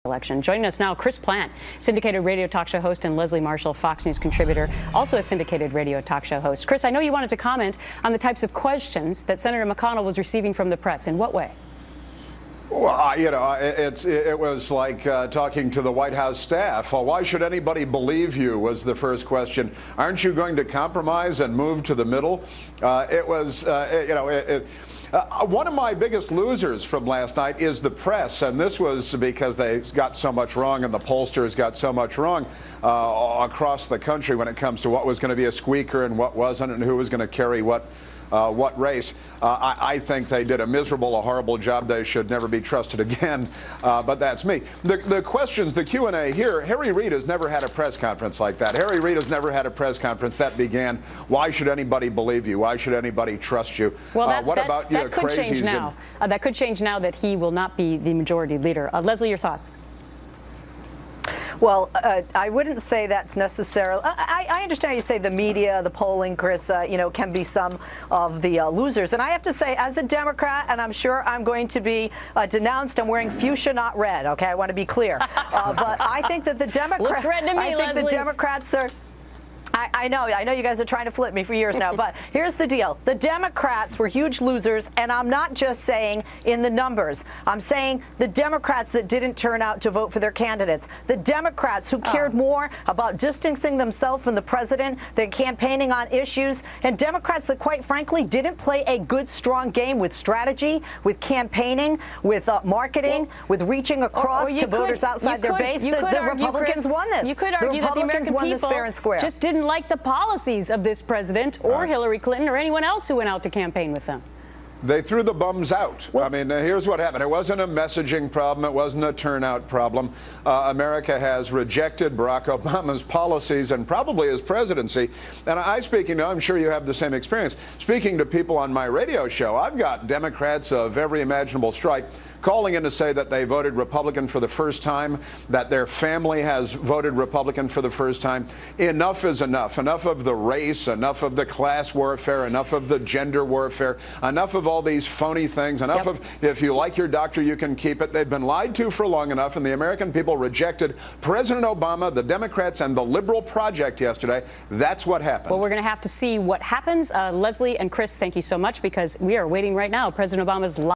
election. Joining us now, Chris Plante, syndicated radio talk show host, and Leslie Marshall, Fox News contributor, also a syndicated radio talk show host. Chris, I know you wanted to comment on the types of questions that Senator McConnell was receiving from the press. In what way? Well, it was like talking to the White House staff. Well, why should anybody believe you was the first question. Aren't you going to compromise and move to the middle? One of my biggest losers from last night is the press, and this was because they got so much wrong and the pollsters got so much wrong across the country when it comes to what was going to be a squeaker and what wasn't and who was going to carry what race. I think they did a miserable, a horrible job. They should never be trusted again, but that's me. The questions, the Q&A here, Harry Reid has never had a press conference like that. Harry Reid has never had a press conference that began, why should anybody believe you? Why should anybody trust you? Well, that could crazies change now. That could change now that he will not be the majority leader. Leslie, your thoughts? Well, I wouldn't say that's necessarily. I understand you say the media, the polling, Chris, can be some of the losers. And I have to say, as a Democrat, and I'm sure I'm going to be denounced, I'm wearing fuchsia, not red. OK, I want to be clear. But I think that the Democrats. Looks red to me, I think Leslie. the Democrats are. I know you guys are trying to flip me for years now, but here's the deal. The Democrats were huge losers, and I'm not just saying in the numbers. I'm saying the Democrats that didn't turn out to vote for their candidates. The Democrats who cared more about distancing themselves from the president than campaigning on issues, and Democrats that, quite frankly, didn't play a good, strong game with strategy, with campaigning, with marketing, with reaching across to voters outside their base. The Republicans won this. You could argue that the American people just didn't like the policies of this president or Hillary Clinton or anyone else who went out to campaign with them. They threw the bums out. I mean, here's what happened. It wasn't a messaging problem. It wasn't a turnout problem. America has rejected Barack Obama's policies and probably his presidency. And I'm sure you have the same experience. Speaking to people on my radio show, I've got Democrats of every imaginable stripe calling in to say that they voted Republican for the first time, that their family has voted Republican for the first time. Enough is enough. Enough of the race, enough of the class warfare, enough of the gender warfare, enough of all these phony things, enough of if you like your doctor, you can keep it. They've been lied to for long enough, and the American people rejected President Obama, the Democrats, and the liberal project yesterday. That's what happened. Well, we're going to have to see what happens. Leslie and Chris, thank you so much, because we are waiting right now. President Obama's